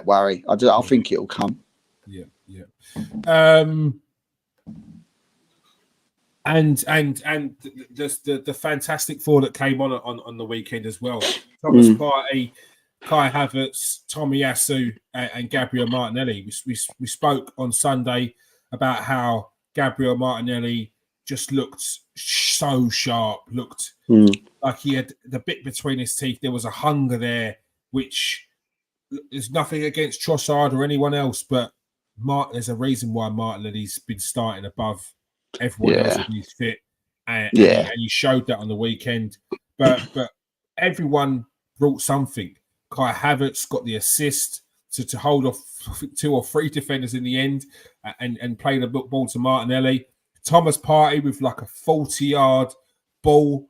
worry. I think it'll come. Yeah. And just the fantastic 4 that came on the weekend as well. Thomas Partey, Kai Havertz, Tomiyasu, and Gabriel Martinelli. We spoke on Sunday about how Gabriel Martinelli just looked so sharp, looked like he had the bit between his teeth. There was a hunger there, which is nothing against Trossard or anyone else, but there's a reason why Martinelli's been starting above everyone else when he's fit, and he showed that on the weekend. But everyone brought something. Kai Havertz got the assist to hold off 2 or 3 defenders in the end, and play the ball to Martinelli. Thomas Partey with like a 40-yard ball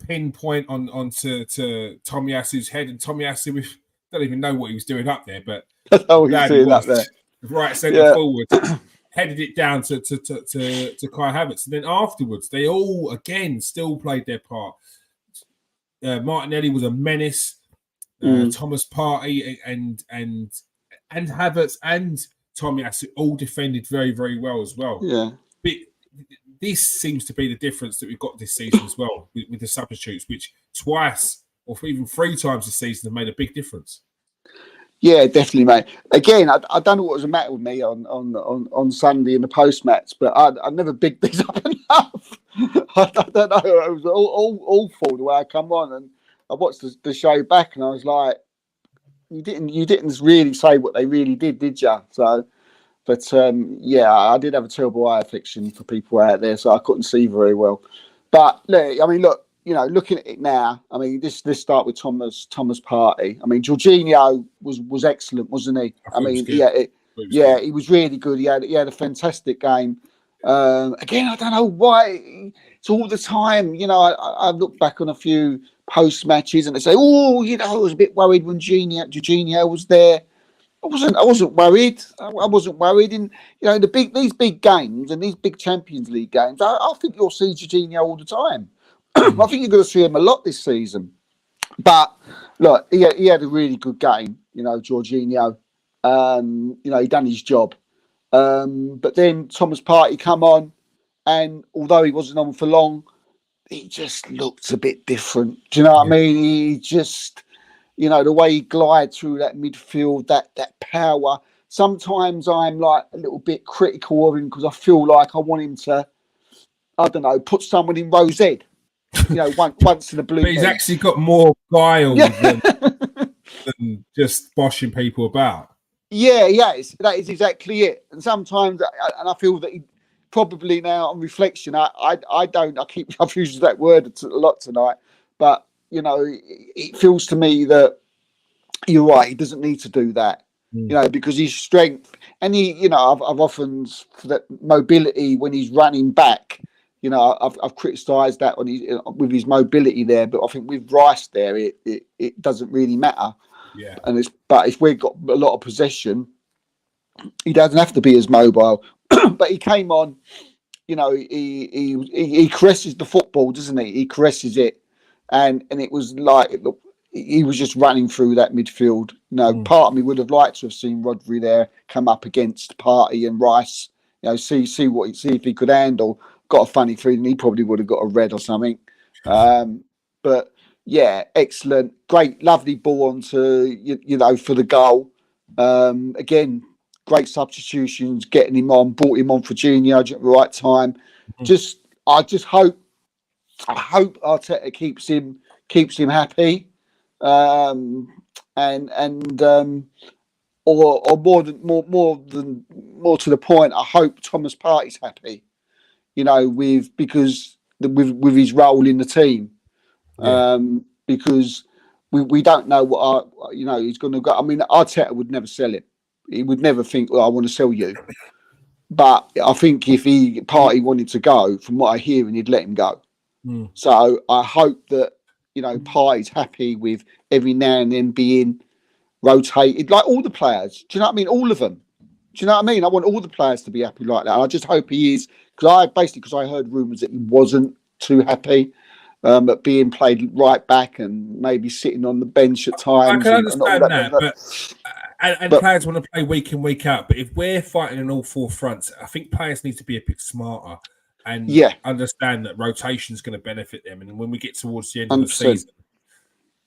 pinpoint onto Tomiyasu's head, and Tomiyasu don't even know what he was doing up there, but right centre forward. Headed it down to Kai Havertz. And then afterwards, they all, again, still played their part. Martinelli was a menace. Thomas Partey and Havertz and Tomiyasu all defended very, very well as well. Yeah. But this seems to be the difference that we've got this season as well with the substitutes, which twice or even 3 times this season have made a big difference. Yeah, definitely, mate. Again, I don't know what was the matter with me on Sunday in the post match, but I never bigged these up enough. I don't know. It was awful the way I come on, and I watched the show back, and I was like, "You didn't really say what they really did you?" So, but I did have a terrible eye affliction for people out there, so I couldn't see very well. But look. Looking at it now, I mean, this start with Thomas Partey. I mean, Jorginho was excellent, wasn't he? He was really good. He had a fantastic game. Again, I don't know why it's all the time. I look back on a few post matches and they say, "Oh, I was a bit worried when Jorginho was there." I wasn't worried. I wasn't worried. In these big games and these big Champions League games, I think you'll see Jorginho all the time. I think you're going to see him a lot this season. But look, he had a really good game, Jorginho. He done his job. But then Thomas Partey come on, and although he wasn't on for long, he just looked a bit different. Do you know what I mean? He just, the way he glides through that midfield, that power. Sometimes I'm like a little bit critical of him because I feel like I want him to, I don't know, put someone in Rose Ed. Once in a blue. But he's actually got more guile than just boshing people about. Yeah, that is exactly it. And sometimes, and I feel that he probably now on reflection, I've used that word a lot tonight, but it feels to me that you're right. He doesn't need to do that, because his strength and I've often for that mobility when he's running back. I've criticised that with his mobility there, but I think with Rice there, it doesn't really matter. Yeah. But if we've got a lot of possession, he doesn't have to be as mobile. But he came on, he caresses the football, doesn't he? He caresses it, and it was like he was just running through that midfield. Part of me would have liked to have seen Rodri there come up against Partey and Rice. See if he could handle. Got a funny feeling he probably would have got a red or something. But yeah, excellent, great, lovely ball onto for the goal. Again, great substitutions, getting him on, brought him on for Junior at the right time. I hope Arteta keeps him happy, or more to the point, I hope Thomas Partey's happy. Because with his role in the team, because we don't know what he's going to go. I mean, Arteta would never sell him. He would never think, "I want to sell you." But I think if Partey wanted to go, from what I hear, and he'd let him go. So I hope that Partey's happy with every now and then being rotated, like all the players. Do you know what I mean? All of them. Do you know what I mean? I want all the players to be happy like that. And I just hope he is, because I heard rumours that he wasn't too happy at being played right back and maybe sitting on the bench at times. I can understand that, but players want to play week in, week out. But if we're fighting on all four fronts, I think players need to be a bit smarter and understand that rotation is going to benefit them. And when we get towards the end of the season,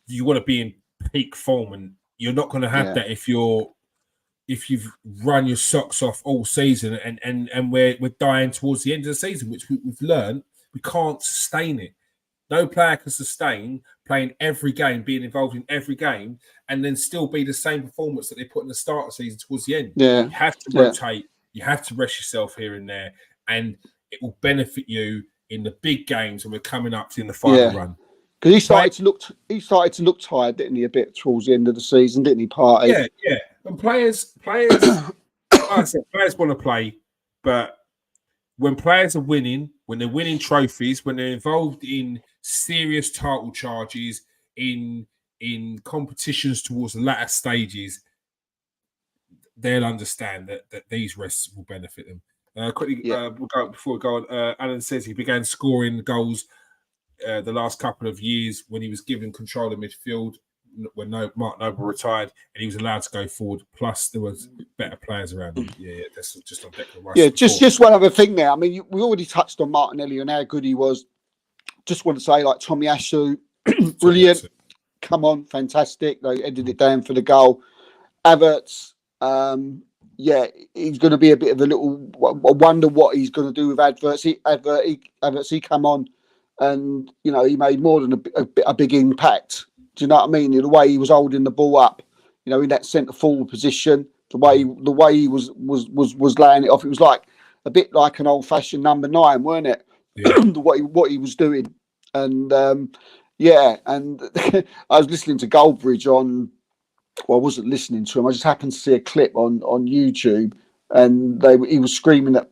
you want to be in peak form, and you're not going to have that if you've run your socks off all season and we're dying towards the end of the season, which we've learned we can't sustain it. No player can sustain playing every game, being involved in every game, and then still be the same performance that they put in the start of the season towards the end. Yeah. You have to rotate. You have to rest yourself here and there, and it will benefit you in the big games when we're coming up to the final run. Because he started to look tired, didn't he? A bit towards the end of the season, didn't he? Partey. Yeah. And players, like I said, players want to play, but when players are winning, when they're winning trophies, when they're involved in serious title charges, in competitions towards the latter stages, they'll understand that these rests will benefit them. Before we go on, Alan says he began scoring goals the last couple of years when he was given control of midfield when Mark Noble retired and he was allowed to go forward. Plus, there was better players around him. Yeah, that's just on Declan Rice. Yeah, just one other thing there. I mean, we already touched on Martinelli and how good he was. Just want to say, like Tomiyasu, brilliant. Come on, fantastic. They ended it down for the goal. Havertz, he's going to be a bit of a little. I wonder what he's going to do with Havertz. He come on, and he made more than a big impact. Do you know what I mean? The way he was holding the ball up, in that centre forward position, the way he was laying it off, it was like a bit like an old fashioned number 9, weren't it? Yeah. what he was doing, and and I was listening to Goldbridge on. Well, I wasn't listening to him. I just happened to see a clip on YouTube, and he was screaming at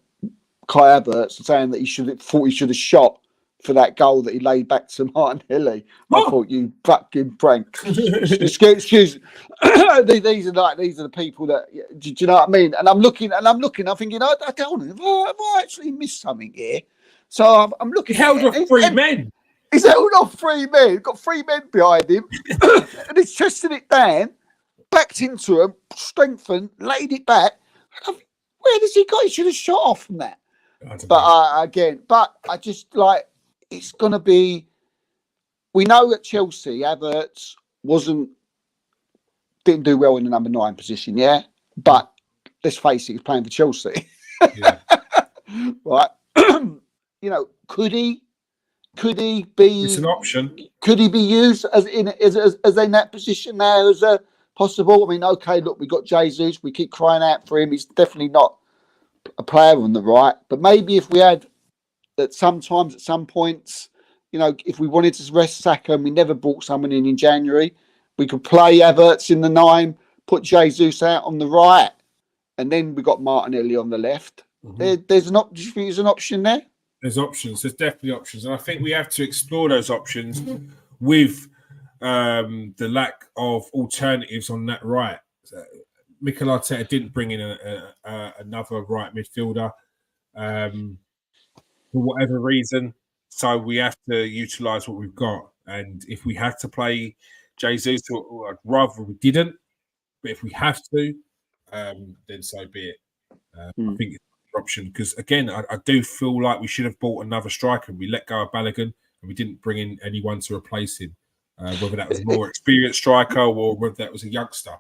Kai Havertz, saying that he should have shot for that goal that he laid back to Martinelli. I thought, you fucking prank. Excuse me. These are the people that. Do you know what I mean? And I'm looking. I'm thinking, I don't know. Have I actually missed something here? So I'm looking. He held off 3 men. He's held off 3 men. Got 3 men behind him, and he's chesting it down, backed into him, strengthened, laid it back. Where does he go? He should have shot off from that. But I just like. It's going to be. We know at Chelsea, Havertz didn't do well in the number 9 position, yeah. But let's face it, he's playing for Chelsea, right? Could he be? It's an option. Could he be used as in that position now as a possible. I mean, okay, look, we got Jesus. We keep crying out for him. He's definitely not a player on the right. But maybe if we had that sometimes at some points, you know, if we wanted to rest Saka and we never brought someone in January, we could play Havertz in the 9, put Jesus out on the right, and then we got Martinelli on the left. There's an option. Do you think there's an option there? There's options. There's definitely options, and I think we have to explore those options with the lack of alternatives on that right. Mikel Arteta didn't bring in another right midfielder for whatever reason, so we have to utilise what we've got. And if we have to play Jesus, or I'd rather we didn't, but if we have to, then so be it. I think it's an option because, again, I do feel like we should have bought another striker. We let go of Balogun and we didn't bring in anyone to replace him, whether that was a more experienced striker or whether that was a youngster.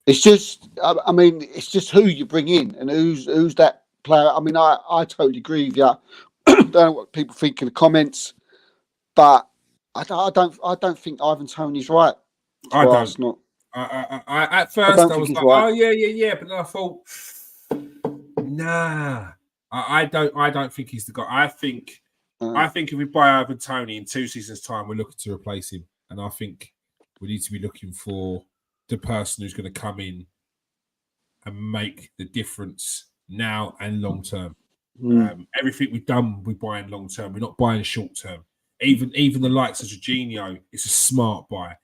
It's just, I mean, it's just who you bring in and who's that player. I mean, I totally agree with you. I don't know what people think in the comments, but I don't think Ivan Toney's right. I don't. I at first I was like, right. Oh yeah, but then I thought, nah, I don't think he's the guy. I think if we buy Ivan Toney in 2 seasons' time, we're looking to replace him, and I think we need to be looking for the person who's going to come in and make the difference now and long term. Everything we've done, we're buying long term. We're not buying short term. Even the likes of Jorginho, it's a smart buy.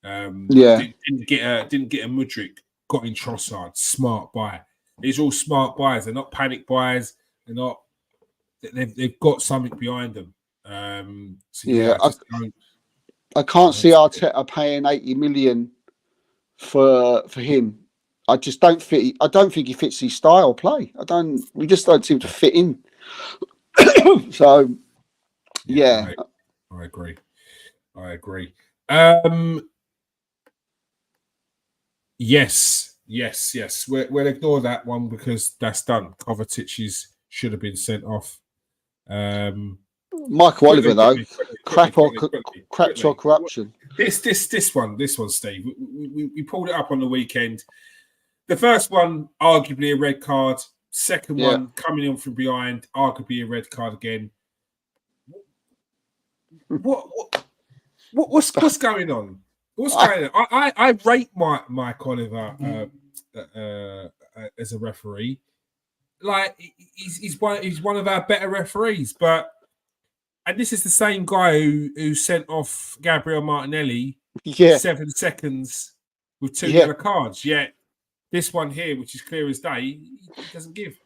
Didn't get a Mudryk, got in Trossard, smart buy. These are all smart buys. They're not panic buys. They're not. They've got something behind them. I can't see Arteta paying 80 million for him. I just don't fit. I don't think he fits his style of play. We just don't seem to fit in. So, yeah. I agree. Yes. We'll ignore that one because that's done. Kovacic should have been sent off. Michael Oliver, though, crap or corruption. This one, Steve. We pulled it up on the weekend. The first one, arguably a red card. Second one, coming in from behind, arguably a red card again. What's going on? What's going on? I rate Mike Oliver as a referee. Like he's one of our better referees, and this is the same guy who sent off Gabriel Martinelli 7 seconds with 2 yellow cards. Yet this one here, which is clear as day, he doesn't give.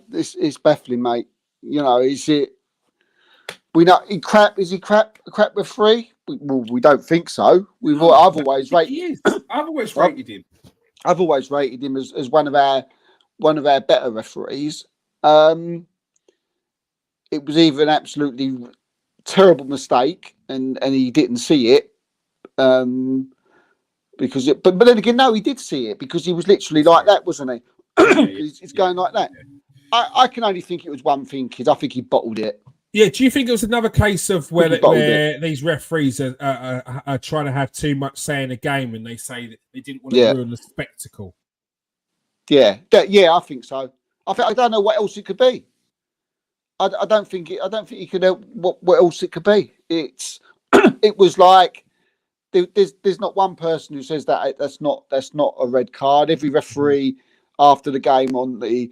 This is baffling, mate. You know, is it? We know he crap. Is he crap? A crap referee? We don't think so. I've always rated. I've always rated him. I've always rated him as one of our better referees. It was either an absolutely terrible mistake, and he didn't see it. Because but then again, no, he did see it because he was literally like that, wasn't he? It's going like that. I can only think it was one thing because I think he bottled it. Yeah, do you think it was another case of where these referees are trying to have too much say in a game and they say that they didn't want to ruin the spectacle? Yeah, I think so. I don't know what else it could be. I don't think you could know what else it could be. It was like there's not one person who says that that's not a red card. Every referee after the game on the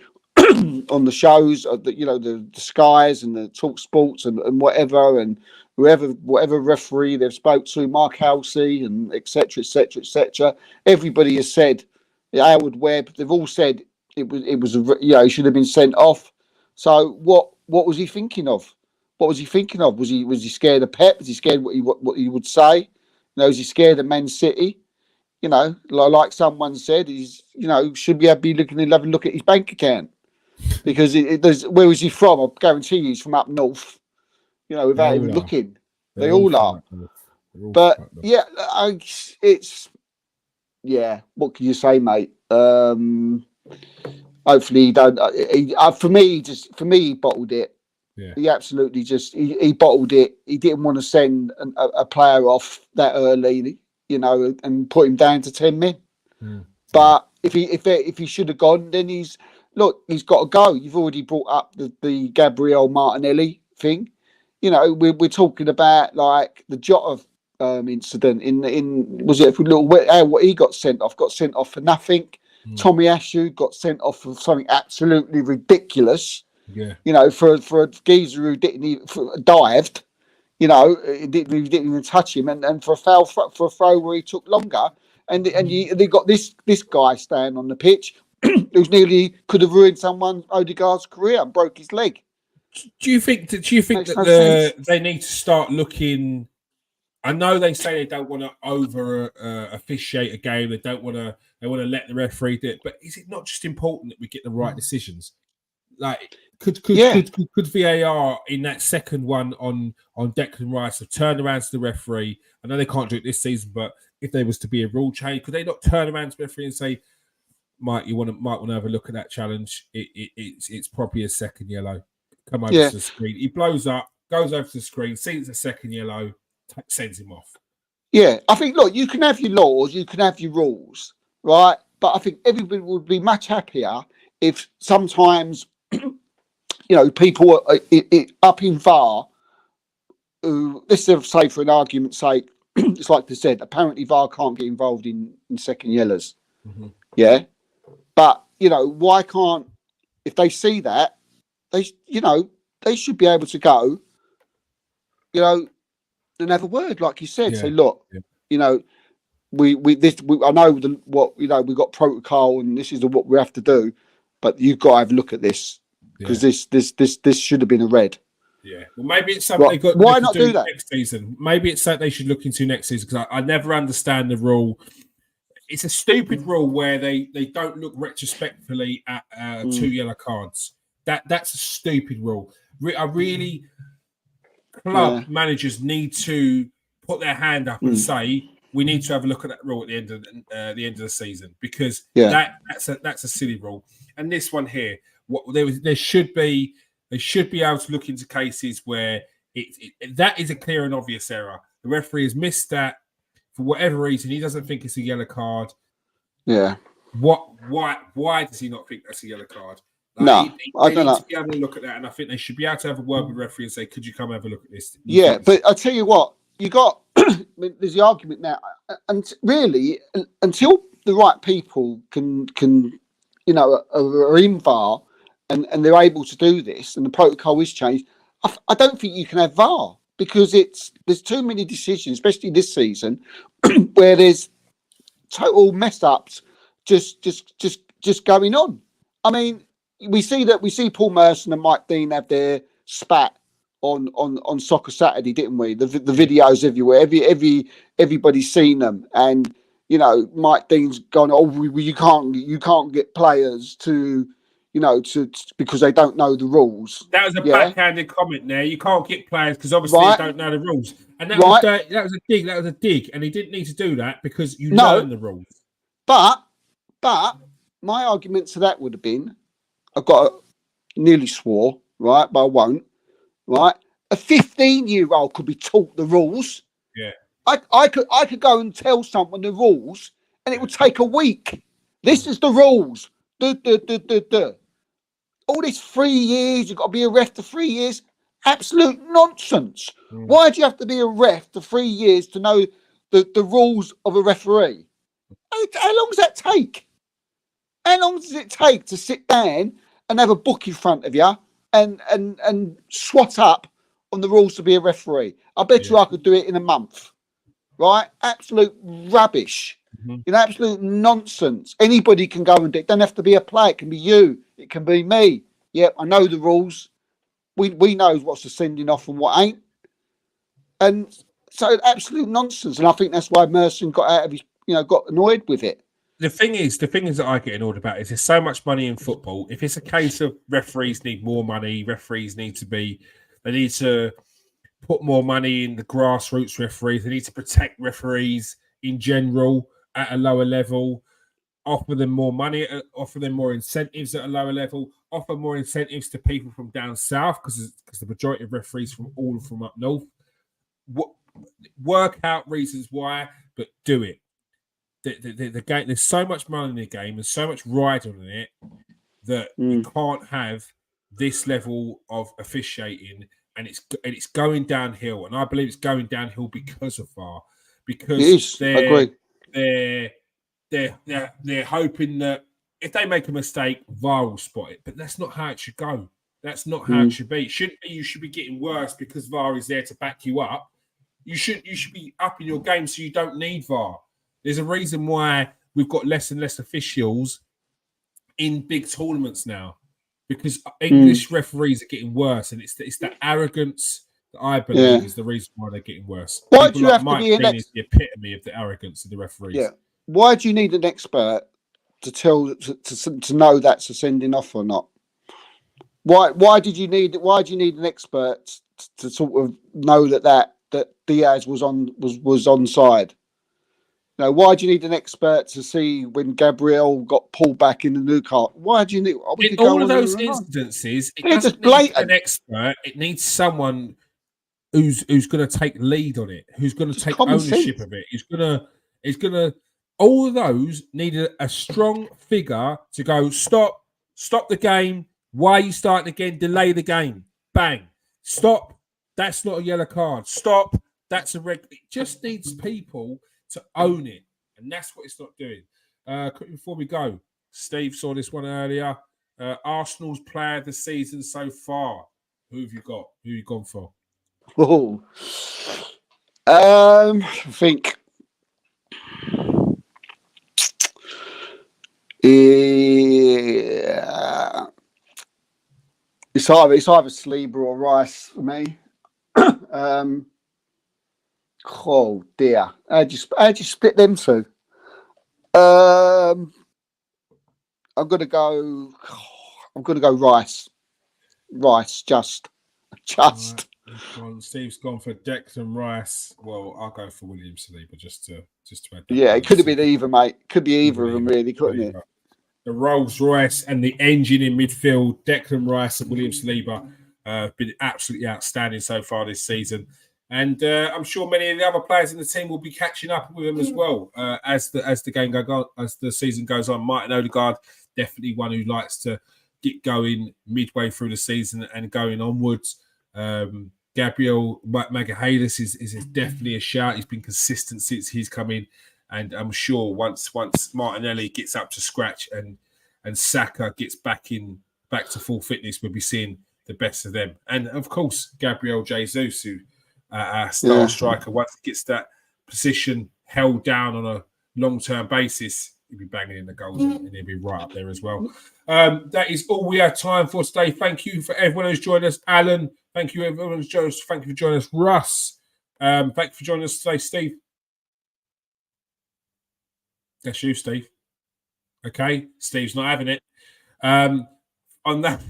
on the shows, the Skies and the Talk Sports and whatever, and whatever referee they've spoke to, Mark Halsey and etc. Everybody has said, Howard Webb, they've all said it was he should have been sent off. So what was he thinking of? What was he thinking of? Was he scared of Pep? Was he scared what he would say? Is he scared of Man City? Like someone said, should we be looking and have a look at his bank account? Because where was he from? I guarantee you he's from up north. Without even looking, they all are. But what can you say, mate? Hopefully he don't. For me, he bottled it. Yeah. He absolutely he bottled it. He didn't want to send a player off that early. and put him down to 10 men. But if he should have gone, then he's got to go. You've already brought up the Gabriel Martinelli thing. We're talking about like the Jota incident in was it what he got sent off for nothing. Tommy Ashew got sent off for something absolutely ridiculous. Yeah. For a geezer who didn't even dived. He didn't even touch him, and for a throw where he took longer, and they got this guy standing on the pitch who's nearly could have ruined Odegaard's career and broke his leg. Do you think that they need to start looking? I know they say they don't want to over officiate a game. They want to let the referee do it. But is it not just important that we get the right decisions? Like, could VAR in that second one on Declan Rice have turned around to the referee? I know they can't do it this season, but if there was to be a rule change, could they not turn around to the referee and say, "Mike, might want to have a look at that challenge. It's probably a second yellow. Come over to the screen." He blows up, goes over to the screen, sees a second yellow, sends him off. Yeah, I think, look, you can have your laws, you can have your rules, right? But I think everybody would be much happier if sometimes, people are up in VAR, who, let's say for an argument's sake, it's like they said, apparently VAR can't get involved in second yellows. Mm-hmm. Yeah. But, why can't, if they see that, they should be able to go, and have a word, like you said. Say, look, I know we got protocol and this is what we have to do, but you've got to have a look at this because this should have been a red. Yeah, well, maybe it's something why not do that next season? Maybe it's something they should look into next season because I never understand the rule. It's a stupid rule where they don't look retrospectively at 2 yellow cards. That's a stupid rule. Club managers need to put their hand up and say we need to have a look at that rule at the end of the season because that's a silly rule. And this one here, they should be able to look into cases where that is a clear and obvious error. The referee has missed that for whatever reason. He doesn't think it's a yellow card. Yeah. Why does he not think that's a yellow card? I don't know. They need to be able to look at that, and I think they should be able to have a word with the referee and say, "Could you come have a look at this?" Yeah, but I tell you what, you got. There's the argument now, and really, until the right people can are in VAR and they're able to do this, and the protocol is changed. I don't think you can have VAR because there's too many decisions, especially this season, where there's total mess ups just going on. I mean. We see Paul Merson and Mike Dean have their spat on Soccer Saturday, didn't we? The videos everywhere, everybody's seen them, and Mike Dean's gone. Oh, you can't get players to because they don't know the rules. That was a backhanded comment there. You can't get players because obviously they don't know the rules, and that was a dig. That was a dig, and he didn't need to do that because you learn the rules. But my argument to that would have been. Nearly swore, right? But I won't, right? A 15-year-old could be taught the rules. Yeah. I could go and tell someone the rules and it would take a week. This is the rules. All this 3 years, you've got to be a ref for 3 years. Absolute nonsense. Why do you have to be a ref for 3 years to know the rules of a referee? How long does that take? How long does it take to sit down and have a book in front of you and swat up on the rules to be a referee? I bet you I could do it in a month, right? Absolute rubbish. Absolute nonsense. Anybody can go and do it. It doesn't have to be a player. It can be you. It can be me. Yeah, I know the rules. We know what's a sending off and what ain't. And so absolute nonsense. And I think that's why Merson got out of his, got annoyed with it. The thing is that I get annoyed about is there's so much money in football. If it's a case of referees need more money, referees need to put more money in the grassroots referees. They need to protect referees in general at a lower level, offer them more money, offer them more incentives at a lower level, offer more incentives to people from down south because the majority of referees from up north. Work out reasons why but do it. The game, there's so much money in the game and so much riding on it that you can't have this level of officiating, and it's going downhill. And I believe it's going downhill because of VAR, because they're hoping that if they make a mistake, VAR will spot it. But that's not how it should go. That's not how it should be. It shouldn't be. You should be getting worse because VAR is there to back you up. You should be up in your game so you don't need VAR. There's a reason why we've got less and less officials in big tournaments now, because English referees are getting worse, and it's that arrogance that I believe is the reason why they're getting worse. Why do you have to be is the epitome of the arrogance of the referees. Yeah. Why do you need an expert to tell to know that's a sending off or not? Why do you need an expert to sort of know that Diaz was onside? Now, why do you need an expert to see when Gabriel got pulled back in the new car? Why do you need in all of those instances? It doesn't need an expert. It needs someone who's going to take lead on it, who's going to take ownership of it. He's gonna. All of those need a strong figure to go. Stop the game. Why are you starting again? Delay the game. Bang. Stop. That's not a yellow card. Stop. That's a red. It just needs people to own it, and that's what it's not doing. Before we go, Steve saw this one earlier. Arsenal's player of the season so far. Who have you got? Who have you gone for? Oh, I think it's either Saliba or Rice for me. Oh dear, how'd you split them two? I'm gonna go Rice. Just. Right. Steve's gone for Declan Rice. Well, I'll go for William Saliba just to add that. Yeah, it could have been either, mate. Could be either of them, really, couldn't it? The Rolls Royce and the engine in midfield, Declan Rice and William Saliba, have been absolutely outstanding so far this season. And I'm sure many of the other players in the team will be catching up with them as well as the game goes on, as the season goes on. Martin Odegaard, definitely one who likes to get going midway through the season and going onwards. Gabriel Magalhaes is definitely a shout. He's been consistent since he's come in, and I'm sure once Martinelli gets up to scratch and Saka gets back to full fitness, we'll be seeing the best of them. And of course, Gabriel Jesus, who our star striker, once he gets that position held down on a long-term basis, he'll be banging in the goals and he'll be right up there as well. That is all we have time for today. Thank you for everyone who's joined us. Alan, thank you everyone who's joined us. Thank you for joining us. Russ, thank you for joining us today. Steve. That's you, Steve. Okay, Steve's not having it. On that,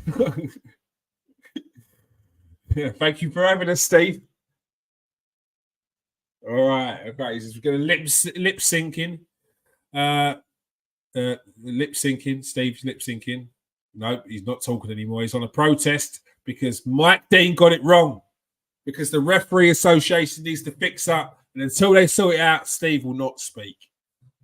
yeah, thank you for having us, Steve. All right, okay, so we're going to lip syncing. Lip syncing. Steve's lip syncing. No, he's not talking anymore. He's on a protest because Mike Dean got it wrong. Because the referee association needs to fix up, and until they sort it out, Steve will not speak.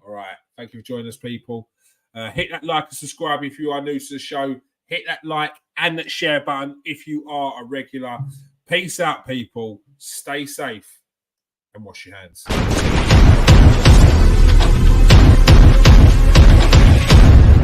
All right, thank you for joining us, people. Hit that like and subscribe if you are new to the show. Hit that like and that share button if you are a regular. Peace out, people. Stay safe and wash your hands.